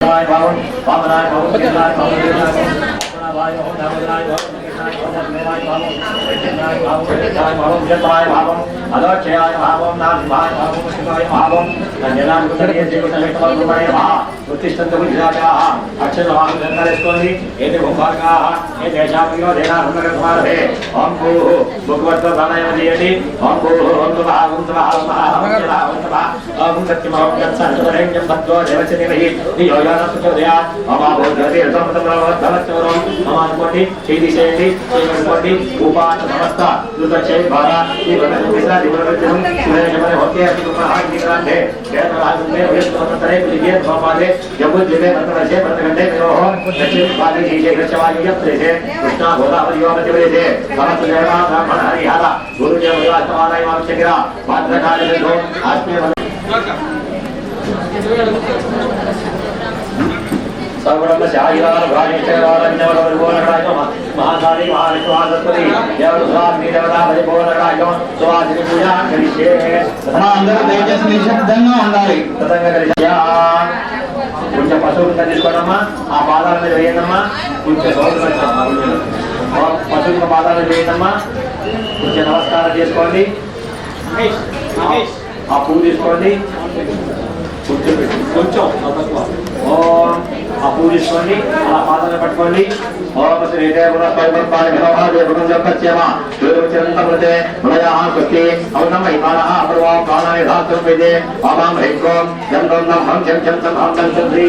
Jai Bhavan, Vamanai Bhavan, Jai Bhavan, Jai Bhavan, Bhai Bhavan, Dhamadrai Bhavan, Jai Bhavan, Jai Bhavan, Jai Bhavan, Jai Bhavan, Jai Bhavan, Adachai Bhavan, Nandhai Bhavan, Shivai Bhavan, Janam Gutariya Jivasalitava Gurmaya Bhavan, Uttishtantu Vijayakaha, Akshanavam Jannareswani, Ete Bhumbhargaha, Ete Shamyo Dena Bhumagatvare, Om Bhuhu, Bhugavata Bhanaya Diyati, Om Bhuhu, Om Tumaha, Om Tumaha, Om Tumaha, Om Tumaha, Om Tumaha, Om Satyamah, Om Yatsantarenyam Bhattva Devachanivahi, Niyoyana Suchodaya, Om Abhodhati, Samatabrava, Dhamaccharam, Om Admoti, Chedi Shedi, Chedi Upata Samasta, Lutakshai Bhara, Divana Visa, Divana Vijayam, Surajamane Hokke, Atumaha, Nikrante, Kerala, Vishwatare, Vijay, Bhamade, Yamud Jive, Bhattaraje, Bhattagande, Viroho, Nachin, Bhadi, Jije, Grishawali, Yatrese, Krishna, Godavari, Yomativese, Bharatujaya, Brahmana, Harihara, Guru Jamala, Tamara, Imam Shakira, Bhatrakari, Vidho, Asmi, सर्वब्रह्म शाहिरान भागेश्वरान नवरवरगोनराय Mahakali महाविष्णुवासस्पति देवरुद्रान नीलवरा भजगोनराय स्वादिनी पूजा करिष्ये तथा अंदर तेजस निशब्दंगा ఉండాలి తదంగా కరిష్యా కొంచెం పశువుని తీసుకోవడమ్మా ఆ పాదాల మీద వేయండమ్మా కొంచెం పశువుల పాదాల మీద వేయండమ్మా కొంచెం నమస్కారం చేసుకోండి ఆ పువ్వు తీసుకోండి కొంచెం ఓం ఆ పువ్వు తీసుకోండి అలా పాదాలను పట్టుకోండి ఓం శ్రీ దేవరాజపాణి వినోహాదే భగవంతపత్యమ యోగచరంతమృతే మలయాః స్వస్తి ఔనమ ఇమానః అపర్వాం ప్రాణాని ధాత్రుపేదే ఆమాం హ్రీం యందం హం చం చం సం హం తం శ్రీ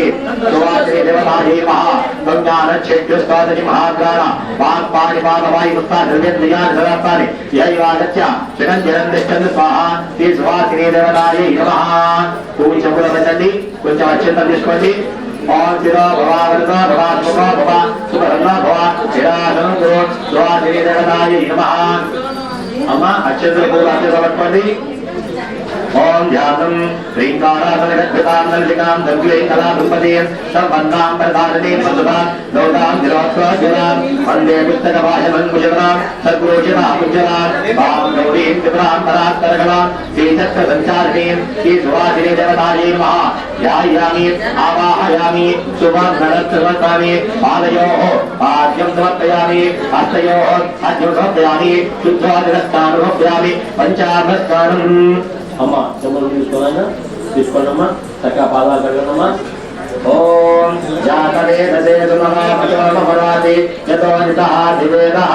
సువాసిని దేవతాహి మహా సంజ్ఞాన క్షేత్రస్వాదిని మహాగ్రాణ వాక్ పాణి పాదవాయి ముస్తా ద్రవ్యత్రియాన్ సదాత్తాని యైవాగత్య శిఖంజరందిష్టం స్వాహా శ్రీ సువాసిని దేవతాహి నమః పూజ చెప్పుల పెట్టండి కొంచెం అక్షంతం తీసుకోండి और शिरा भवा वरदा भवा सुखा भवा सुभरना भवा शिरा धनुर्गो स्वादिनी देवताय नमः अम्मा अक्षंतल पूजा समर्पणि ओम ध्यानं ह्रींकारासन गद्गतां नलिकां दग्ले कला दुपदीं संबन्धां प्रदाननीं मधुभां नौदां धिरोत्स्वजनां वन्दे पुस्तकवाचनं कुशलां सद्गुरोचितां कुशलां वां गौरीं त्रिपुरां परात्परकलां श्रीचक्रसञ्चारिणीं श्री सुवासिनी देवतायै नमः ध्यायामि आवाहयामि सुमङ्गलत्समर्पयामि पादयोः पाद्यं समर्पयामि हस्तयोः अर्घ्यं समर्पयामि शुद्धादिनस्नानं समर्पयामि पञ्चामृतस्नानं अम्मा चमन తీసుకోండమ్మా చక్కగా పాదాలు కడగండమ్మా ఓం జాతరే దశేతుమః పచమపరాతి యతో నితః దివేదః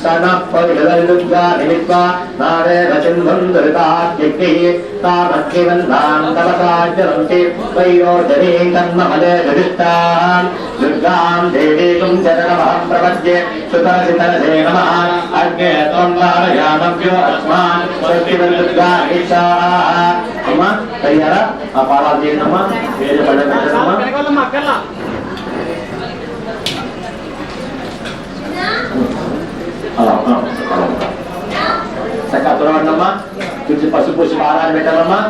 సనః పరిహృదయుగ్గా నిమిత్వా నారే రచింధం దురితః యజ్ఞిః తామగ్నివంధాం తపసాచరంతి వైరోచరీం కర్మఫలే దృష్టాం దుర్గాం దేవీం చరణమహం ప్రపద్యే సుతరసితరసే నమః అగ్నే త్వం వారయామభ్యో అస్మాన్ స్వస్తివర్దుర్గా ఈశాః అమ్మ తయారా ఆ పాదాలు చేయండమ్మా వేరే పళ్ళ పెట్టండమ్మా అలా చక్కగా తులవండమ్మా కొంచెం పసుపు పూసి పాదాలు పెట్టాలమ్మా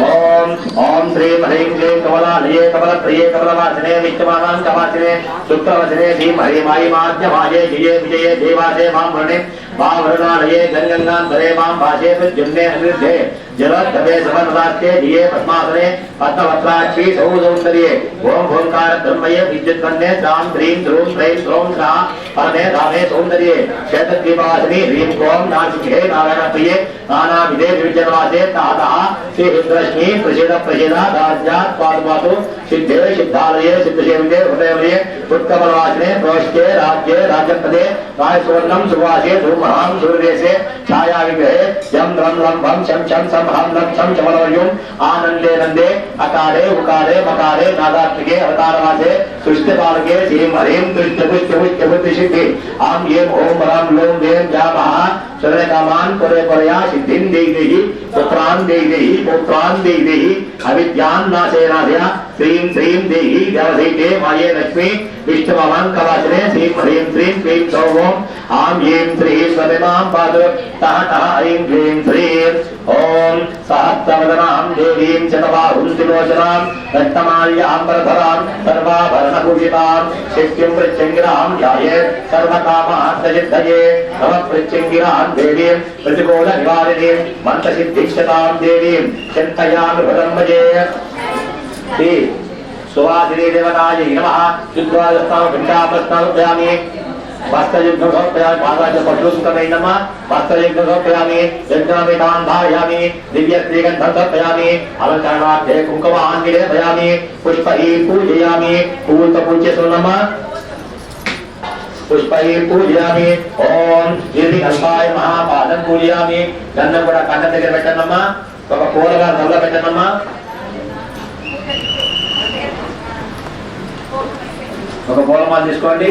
ओम ओम श्री ह्रीं क्लीं कमलालये कमलप्रिये कमलवासिने विद्यमानां कवासिने शुक्रवसने भीम हरि मायि माध्यमाये जये विजये देवासे मां वृणे वावृणालये गंगंगांतरे मां भाषे प्रद्युम्ने अनिरुद्धे जलद्धवे समन्वास्ते धिये पद्मासने पद्मवक्त्राक्षी सौसौन्दर्ये ओम ओंकार ब्रह्मये विद्युत्पन्ने द्रां ह्रीं ध्रूं ह्रैं ध्रौं ध्रा परमे धामे सौन्दर्ये क्षेत्रद्वीपवासिनी ह्रीं ओम नासिके नारायणप्रिये नानाविधे विजयवासे तातः श्रीरुद्रश्मी प्रसिद्ध प्रसिद्धा दाज्यात् पादुपातु सिद्धे सिद्धालये सिद्धसेविते हृदयमये उत्कमलवासिने प्रोष्ठे राज्ये राज्यपदे रायसुवर्णं सुवासे धूमहां सूर्यदेशे छायाविग्रहे यं द्रं लम्भं शं शं सं हं लं छं चमलवर्युम् आनन्दे नन्दे अकारे उकारे मकारे नादात्मिके अवतारवासे सृष्टिपालके श्रीं हरीं दृष्टपुष्टपुष्टबुद्धिसिद्धि आं यें ओं वरां लों वें व्यामः सर्वकामान् पुरे पुरया सिद्धिं देहि पुत्रान् देहि पुत्रान् देहि अविद्यान् नाशे नाशया श्रीं श्रीं देहि देवसैते माये लक्ष्मी विष्णुभवान् कवाचने श्रीं ह्रीं श्रीं क्लीं सौः आं ह्रीं श्रीं स्वयमां पादु तः तः ऐं क्लीं श्रीं ॐ सहस्रवदनां देवीं शतबाहुं त्रिलोचनां रक्तमाल्याम्बरधरां सर्वाभरणभूषितां शिष्टिं पृच्छङ्गिरां ध्यायेत् सर्वकामार्थसिद्धये नमः पृच्छङ्गिरां देवीं प्रतिकूलनिवारिणीं मन्त्रसिद्धिक्षतां देवीं चिन्तयामि भजे सुवासिनी देवतायै नमः शुद्धास्तां घण्टाप्रस्तां समर्पयामि वस्त्रयुग्मं समर्पयामि पादाय पशुसुतमै नमः वस्त्रयुग्मं समर्पयामि यज्ञामितान् धारयामि दिव्यश्रीगन्धं समर्पयामि अलङ्करणार्थे कुङ्कुमाञ्जलिं समर्पयामि पुष्पैः पूजयामि पूर्णपूज्यसु नमः पुष्पैः पूजयामि ओम गिरिकल्पाय महापादं पूजयामि गन्धं కూడా కంఠం దగ్గర పెట్టండమ్మా ఒక పూలగా నల్ల పెట్టండమ్మా ఒక పూలమాల తీసుకోండి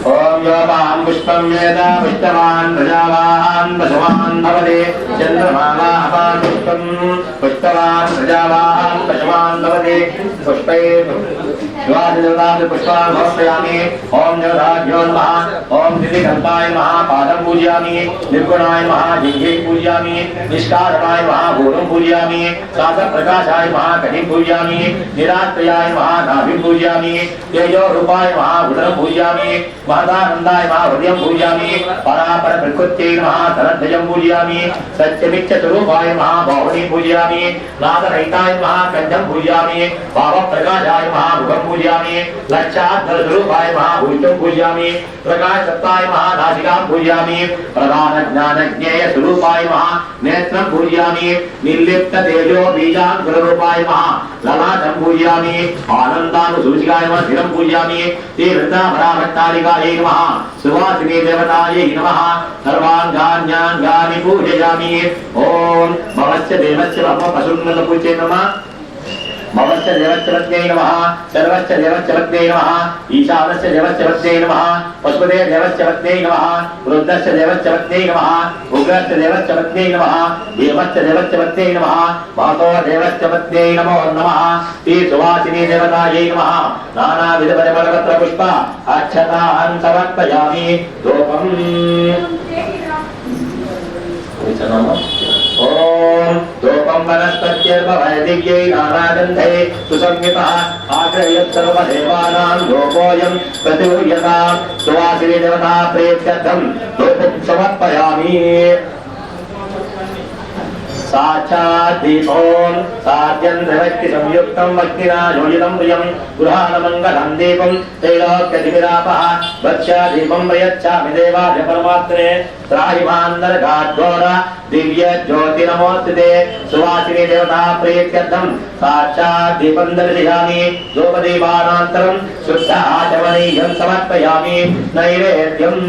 ओम योपां पुष्पं वेद पुष्पवान् प्रजावान् पशुवान् भवति चन्द्रमाला अपां पुष्पं पुष्पवान् प्रजावान् पशुवान् भवति पुष्पै द्वादशदात् पुष्पान् समर्पयामि ओम जगदाभ्यो नमः ओम गिरिकल्पाय नमः पादं पूजयामि निर्गुणाय नमः जिह्वे पूजयामि निष्कारणाय नमः भूतं पूजयामि साधप्रकाशाय नमः कटिं पूजयामि निराश्रयाय नमः नाभिं पूजयामि तेजोरूपाय नमः उदरं पूजयामि महदानन्दाय नमः हृदयं पूजयामि परापर प्रकृत्यै नमः धनध्वजं पूजयामि सत्यमिच्छस्वरूपाय नमः बाहुनीं पूजयामि नादरहिताय नमः कण्ठं पूजयामि भावप्रकाशाय नमः मुखं पूजयामि लक्षाद्धरस्वरूपाय नमः भुजं पूजयामि प्रकाशसत्ताय नमः नासिकां पूजयामि प्रधानज्ञानज्ञेयस्वरूपाय नमः नेत्रं पूजयामि निर्लिप्ततेजो बीजाङ्कुररूपाय नमः ललाटं पूजयामि आनन्दानुसूचिकाय नमः शिरं पूजयामि तीर्थाभराभट्टारिकायै नमः सुवासिनी देवतायै नमः सर्वाङ्गान्याङ्गानि पूजयामि ओम भवस्य देवस्य ब्रह्म पशुन्नलपूज्ये नमः भवस्य देवस्य पत्न्यै नमः सर्वस्य देवस्य पत्न्यै नमः ईशानस्य देवस्य पत्न्यै नमः पशुपते देवस्य पत्न्यै नमः रुद्रस्य देवस्य पत्न्यै नमः उग्रस्य देवस्य पत्न्यै नमः देवस्य देवस्य पत्न्यै नमः मातो देवस्य पत्न्यै नमो नमः श्री सुवासिनी देवतायै नमः नानाविध परिमलपत्र पुष्प अक्षतान् समर्पयामि धूपम् ओम धूपं वनस्पत्यर्भवय दिव्यै नानागन्धे सुसंयुतः आग्रह्यत् सर्वदेवानां धूपोऽयं प्रतिगृह्यतां सुवासिनी देवता प्रीत्यर्थं धूपं समर्पयामि साक्षात् दीपों साध्यन्त्रवक्ति संयुक्तं भक्तिना योजितं प्रियं गृहाणमङ्गलं दीपं त्रैलोक्यतिमिरापः वक्ष्यादीपं प्रयच्छामि देवाय परमात्मने त्राहिमान्दरघाद्घोर दिव्य ज्योति नमोस्तुते सुवासिनी देवता प्रीत्यर्थं साक्षात् दीपं दर्शयामि धूपदीपानान्तरं शुद्ध आचमनीयं समर्पयामि नैवेद्यं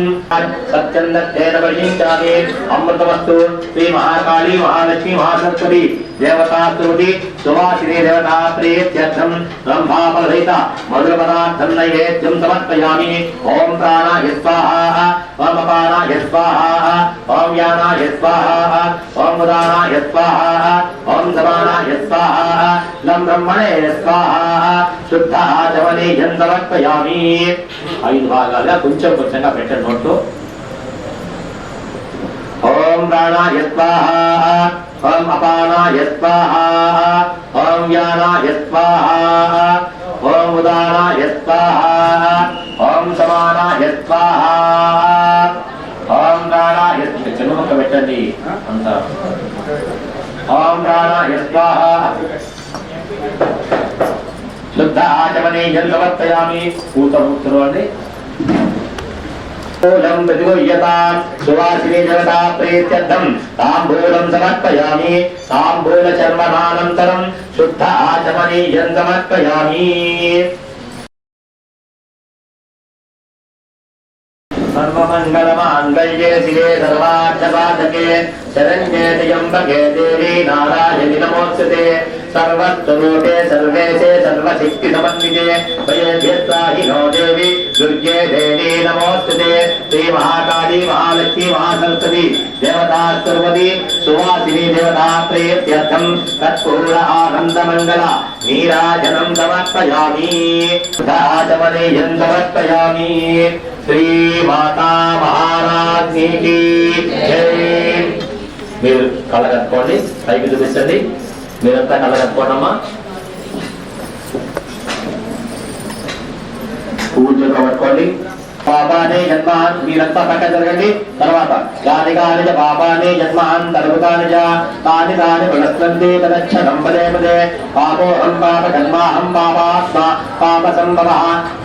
सत्यं दत्तेन परिषिञ्चामि अमृतमस्तु श्री महाकाली महालक्ष्मी महासरस्वती देवता स्तुति सुवासिनी देवता प्रीत्यर्थं ब्रह्माफलसहित मधुरपदार्थं नैवेद्यं समर्पयामि ओम प्राणाय स्वाहा ओम अपानाय स्वाहा ओम यानाय स्वाहा ओम उदानाय स्वाहा ओम समानाय स्वाहा लं ब्रह्मणे स्वाहा शुद्ध आचमनीयं समर्पयामि ఐదు భాగాలుగా కొంచెం కొంచెంగా పెట్టండి నోట్లో ओम प्राणाय स्वाहा ओम अपानाय स्वाहा ओम व्यानाय स्वाहा ओम उदानाय स्वाहा ओम समानाय स्वाहा ओम प्राणाय चनुमुख పెట్టండి అంతా ओम प्राणाय स्वाहा शुद्ध आचमनीयं समर्पयामि पूतमुत्तरो అండి ताम्बूलं प्रतिगृह्यतां सुवासिनी देवता प्रीत्यर्थं ताम्बूलं समर्पयामि ताम्बूलचर्वणानन्तरं शुद्ध आचमनीयं समर्पयामि सर्वमङ्गलमाङ्गल्ये शिवे सर्वार्थसाधके शरण्ये त्र्यम्बके देवी नारायणि नमोस्तुते सर्वस्वरूपे सर्वेशे सर्वशक्तिसमन्विते भयेभ्यत्राहि नो देवी दुर्गे देवी नमोस्तुते श्री महाकाली महालक्ष्मी महासरस्वती देवता सर्वती सुवासिनी देवता प्रीत्यर्थं तत्पूर्ण आनन्दमङ्गल नीराजनं समर्पयामि आचमनीयं समर्पयामि श्री माता महाराज्ञी की जय। మీరు కళ్ళ కట్టుకోండి, పైకి చూపించండి. మీరంతా కళ్ళ కట్టుకోండి అమ్మా. పూజగా పట్టుకోండి. పాపానే జన్మాన్ మీరంతా పక్క జరగండి. తర్వాత కాని కాని పాపానే జన్మాన్ తరుపుతాని తాని తాని ప్రగస్వంతి తదక్షరం పదే పదే పాపోహం పాప జన్మాహం పాపాత్మ పాప సంభవ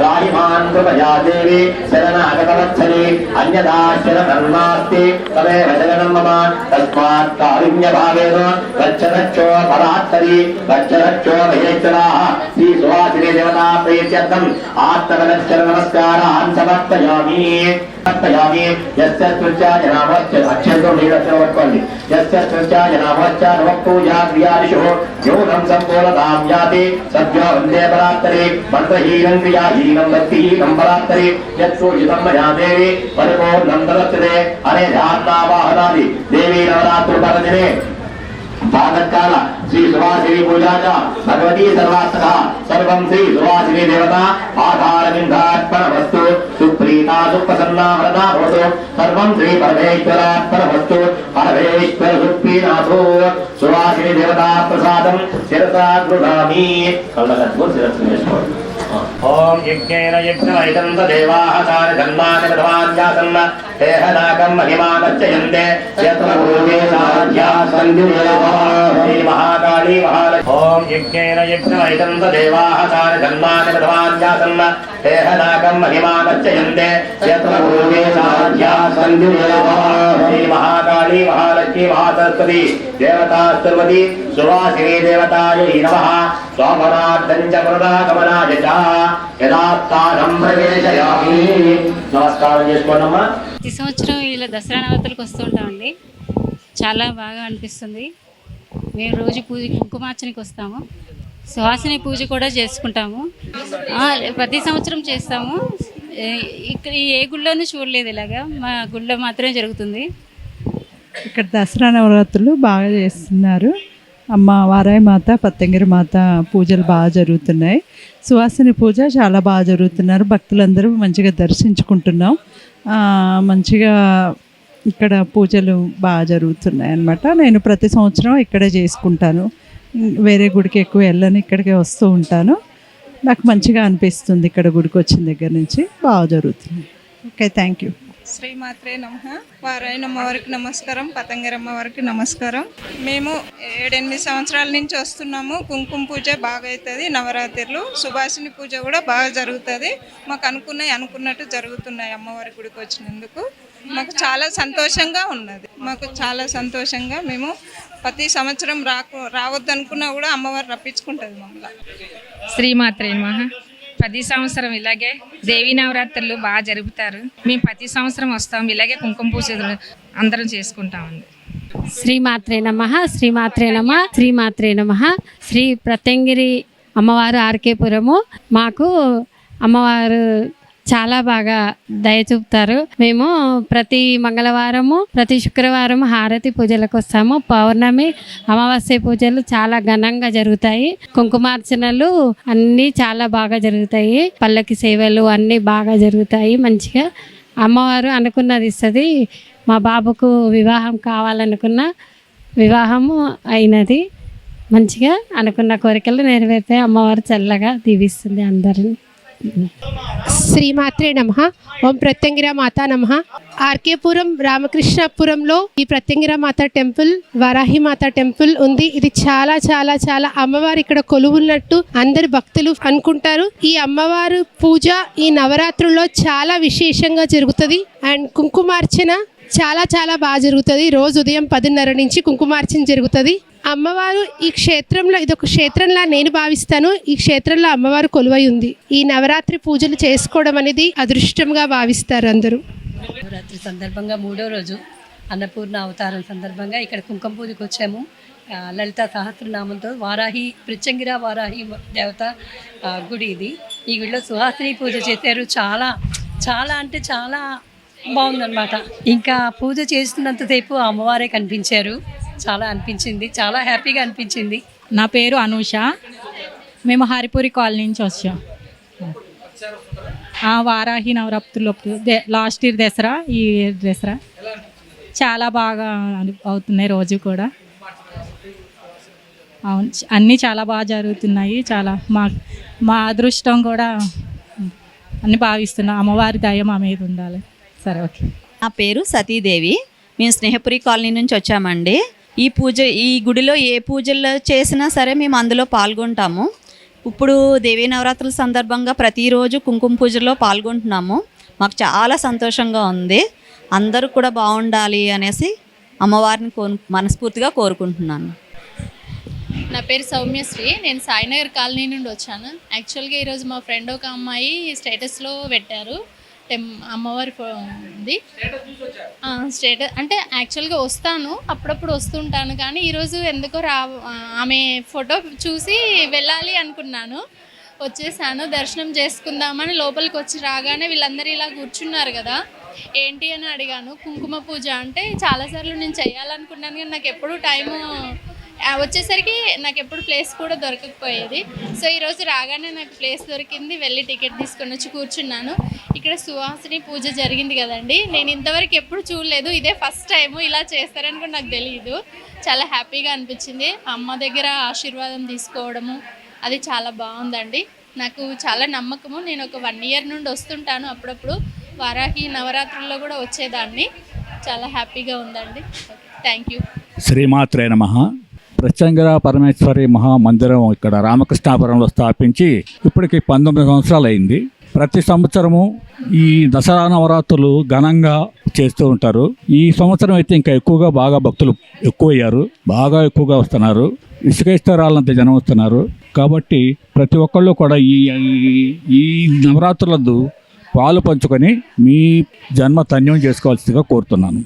రాహిమాన్ కృపయా దేవి శరణాగతవత్సలి అన్యదా శరణర్నాస్తి తమేవ శరణం మమ తస్మాత్ కారుణ్య భావేన రక్షరక్షో పరాత్తరి రక్షరక్షో మహేశ్వరాః శ్రీ సువాసిని దేవతా ప్రీత్యర్థం ఆత్మనశ్చర నమస్కారాన్ సమర్పయామి. యస్య స్మృత్యాయ నామోచ్చ అక్షంతో నీడక్షరం పట్టుకోండి. యస్య స్మృత్యాయ నామోచ్చ నమ పూజా క్రియాదిషు యోగం సంపూర్ణతాం యాతి సద్యో వందే పరాత్తరి మంత్రహీనం క్రియాహీనం భక్తిహీనం పరాత్తరి యత్సూచితం మయా దేవి పరిపూర్ణం తదస్యతే అనే ధ్యానావాహనాది దేవీ నవరాత్రి పర్వదినే భాగకాల శ్రీ సువాసిని పూజా భగవతీ సర్వాస్తః సర్వం శ్రీ సువాసిని దేవత ఆధారవిందార్పణమస్తు సుప్రీతా సుప్రసన్నా వరదా భవతు సర్వం శ్రీ పరమేశ్వరార్పణమస్తు పరమేశ్వర సుప్రీనాథో సువాసిని దేవతా ప్రసాదం శిరసా గృహామి. కళ్ళ కట్టుకొని శిరస్సు వేసుకోండి. ఓం యజ్ఞేన యజ్ఞమైదం దేవాః తాని ధర్మాని ప్రథమాన్యాసన్న దేహనాకం మహిమానచ్చయంతే యత్ర పూర్వే సాధ్యా సంధ్యుయేవః శ్రీ మహాకాళీ మహాలక్ష్మీ. ఓం యజ్ఞేన యజ్ఞమైదం దేవాః తాని ధర్మాని ప్రథమాన్యాసన్న దేహనాకం మహిమానచ్చయంతే యత్ర పూర్వే సాధ్యా సంధ్యుయేవః శ్రీ మహాకాళీ మహాలక్ష్మీ మహాసరస్వతి దేవతా సర్వతి సువాసిని దేవతాయై నమః. సోమనాథం చ పునరాగమనాయ చ యథాస్థానం ప్రవేశయామి. నమస్కారం చేసుకోండమ్మా. ప్రతి సంవత్సరం ఇలా దసరా నవరాత్రులకు వస్తూ ఉంటామండి. చాలా బాగా అనిపిస్తుంది. మేము రోజు పూజ కుంకుమార్చనకి వస్తాము. సువాసిని పూజ కూడా చేసుకుంటాము. ప్రతి సంవత్సరం చేస్తాము. ఇక్కడ ఏ గుళ్ళోనూ చూడలేదు ఇలాగా, మా గుళ్ళో మాత్రమే జరుగుతుంది. ఇక్కడ దసరా నవరాత్రులు బాగా చేస్తున్నారు. అమ్మ వారాయి మాత, పత్తంగిరి మాత పూజలు బాగా జరుగుతున్నాయి. సువాసిని పూజ చాలా బాగా జరుగుతున్నారు. భక్తులందరూ మంచిగా దర్శించుకుంటున్నాం. మంచిగా ఇక్కడ పూజలు బాగా జరుగుతున్నాయి అన్నమాట. నేను ప్రతి సంవత్సరం ఇక్కడే చేసుకుంటాను. వేరే గుడికి ఎక్కువ వెళ్ళను, ఇక్కడికే వస్తూ ఉంటాను. నాకు మంచిగా అనిపిస్తుంది. ఇక్కడ గుడికి వచ్చిన దగ్గర నుంచి బాగా జరుగుతుంది. Okay, thank you. శ్రీమాత్రే నమః. వారాయణమ్మ వారికి నమస్కారం, పతంగరమ్మ వారికి నమస్కారం. మేము 7-8 సంవత్సరాల నుంచి వస్తున్నాము. కుంకుమ పూజ బాగా అవుతుంది, నవరాత్రులు సుభాషిణి పూజ కూడా బాగా జరుగుతుంది. మాకు అనుకున్నట్టు జరుగుతున్నాయి. అమ్మవారి గుడికి వచ్చినందుకు మాకు చాలా సంతోషంగా ఉన్నది. మాకు చాలా సంతోషంగా మేము ప్రతి సంవత్సరం రావద్దనుకున్నా కూడా అమ్మవారు రప్పించుకుంటుంది మమ్మల్ని. శ్రీమాత్రే నమః. ప్రతి సంవత్సరం ఇలాగే దేవీ నవరాత్రులు బాగా జరుపుతారు. మేము ప్రతి సంవత్సరం వస్తాం. ఇలాగే కుంకుమ పూజలు అందరం చేసుకుంటామండి. శ్రీమాత్రే నమః. శ్రీమాత్రే నమః. శ్రీమాత్రే నమః. శ్రీ ప్రత్యంగిరి అమ్మవారు ఆర్కేపురము. మాకు అమ్మవారు చాలా బాగా దయ చూపుతారు. మేము ప్రతి మంగళవారము, ప్రతి శుక్రవారం హారతి పూజలకు వస్తాము. పౌర్ణమి, అమావాస్య పూజలు చాలా ఘనంగా జరుగుతాయి. కుంకుమార్చనలు అన్నీ చాలా బాగా జరుగుతాయి. పల్లకి సేవలు అన్నీ బాగా జరుగుతాయి. మంచిగా అమ్మవారు అనుకున్నది ఇస్తుంది. మా బాబుకు వివాహం కావాలనుకున్న వివాహము అయినది. మంచిగా అనుకున్న కోరికలు నెరవేరుతాయి. అమ్మవారు చల్లగా దీవిస్తుంది అందరిని. శ్రీమాత్రే నమః. ఓం ప్రత్యంగిరా మాత నమః. ఆర్కేపురం రామకృష్ణపురంలో ఈ ప్రత్యంగిరా మాత టెంపుల్, వారాహి మాత టెంపుల్ ఉంది. ఇది చాలా చాలా చాలా అమ్మవారు ఇక్కడ కొలువున్నట్టు అందరు భక్తులు అనుకుంటారు. ఈ అమ్మవారు పూజ ఈ నవరాత్రుల్లో చాలా విశేషంగా జరుగుతుంది. అండ్ కుంకుమార్చన చాలా చాలా బాగా జరుగుతుంది. రోజు ఉదయం 10:30 నుంచి కుంకుమార్చన జరుగుతుంది. అమ్మవారు ఈ క్షేత్రంలో, ఇదొక క్షేత్రంలా నేను భావిస్తాను. ఈ క్షేత్రంలో అమ్మవారు కొలువై ఉంది. ఈ నవరాత్రి పూజలు చేసుకోవడం అనేది అదృష్టంగా భావిస్తారు అందరూ. నవరాత్రి సందర్భంగా 3వ రోజు అన్నపూర్ణ అవతారం సందర్భంగా ఇక్కడ కుంకుమ పూజకు వచ్చాము. లలిత సహస్రనామంతో వారాహి ప్రత్యంగిరా వారాహి దేవత గుడి ఇది. ఈ గుడిలో సుహాసిని పూజ చేశారు. చాలా చాలా అంటే చాలా బాగుందన్నమాట. ఇంకా పూజ చేస్తున్నంతసేపు అమ్మవారే కనిపించారు. చాలా అనిపించింది, చాలా హ్యాపీగా అనిపించింది. నా పేరు అనూష. మేము హరిపురి కాలనీ నుంచి వచ్చాం. వారాహి నవరాత్రులు లాస్ట్ ఇయర్ దసరా, ఈ ఇయర్ దసరా చాలా బాగా అవుతున్నాయి రోజు కూడా. అవును, అన్నీ చాలా బాగా జరుగుతున్నాయి. చాలా మా అదృష్టం కూడా అన్ని భావిస్తున్నాం. అమ్మవారి దయ మా మీద ఉండాలి. సరే, ఓకే. నా పేరు సతీదేవి. మేము స్నేహపురి కాలనీ నుంచి వచ్చామండి. ఈ గుడిలో ఏ పూజలు చేసినా సరే మేము అందులో పాల్గొంటాము. ఇప్పుడు దేవీ నవరాత్రుల సందర్భంగా ప్రతిరోజు కుంకుమ పూజలో పాల్గొంటున్నాము. మాకు చాలా సంతోషంగా ఉంది. అందరూ కూడా బాగుండాలి అనేసి అమ్మవారిని మనస్ఫూర్తిగా కోరుకుంటున్నాను. నా పేరు సౌమ్యశ్రీ. నేను సాయినగర్ కాలనీ నుండి వచ్చాను. యాక్చువల్గా ఈరోజు మా ఫ్రెండ్ ఒక అమ్మాయి స్టేటస్లో పెట్టారు, అమ్మవారి ఉంది స్టేటస్. అంటే యాక్చువల్గా వస్తాను, అప్పుడప్పుడు వస్తుంటాను, కానీ ఈరోజు ఎందుకో ఆమె ఫోటో చూసి వెళ్ళాలి అనుకున్నాను. వచ్చేసాను, దర్శనం చేసుకుందామని లోపలికి వచ్చి రాగానే వీళ్ళందరూ ఇలా కూర్చున్నారు కదా, ఏంటి అని అడిగాను. కుంకుమ పూజ అంటే చాలాసార్లు నేను చేయాలనుకున్నాను, కానీ నాకు ఎప్పుడు టైము వచ్చేసరికి నాకు ఎప్పుడు ప్లేస్ కూడా దొరకకపోయేది. సో ఈరోజు రాగానే నాకు ప్లేస్ దొరికింది, వెళ్ళి టికెట్ తీసుకొని వచ్చి కూర్చున్నాను. ఇక్కడ సువాసిని పూజ జరిగింది కదండి, నేను ఇంతవరకు ఎప్పుడు చూడలేదు, ఇదే ఫస్ట్ టైము. ఇలా చేస్తారని కూడా నాకు తెలియదు. చాలా హ్యాపీగా అనిపించింది. అమ్మ దగ్గర ఆశీర్వాదం తీసుకోవడము అది చాలా బాగుందండి. నాకు చాలా నమ్మకము. నేను ఒక 1 year నుండి వస్తుంటాను, అప్పుడప్పుడు వారాహి నవరాత్రుల్లో కూడా వచ్చేదాన్ని. చాలా హ్యాపీగా ఉందండి. Thank you. శ్రీమాత్రే నమః. ప్రత్యంగిర పరమేశ్వరి మహామందిరం ఇక్కడ రామకృష్ణాపురంలో స్థాపించి ఇప్పటికి 19 సంవత్సరాలు అయింది. ప్రతి సంవత్సరము ఈ దసరా నవరాత్రులు ఘనంగా చేస్తూ ఉంటారు. ఈ సంవత్సరం అయితే ఇంకా బాగా భక్తులు ఎక్కువయ్యారు, బాగా ఎక్కువగా వస్తున్నారు. ఇసుకేశ్వరాలంత జనం వస్తున్నారు. కాబట్టి ప్రతి ఒక్కళ్ళు కూడా ఈ నవరాత్రులందు పాలు పంచుకొని మీ జన్మ ధన్యం చేసుకోవాల్సిందిగా కోరుతున్నాను.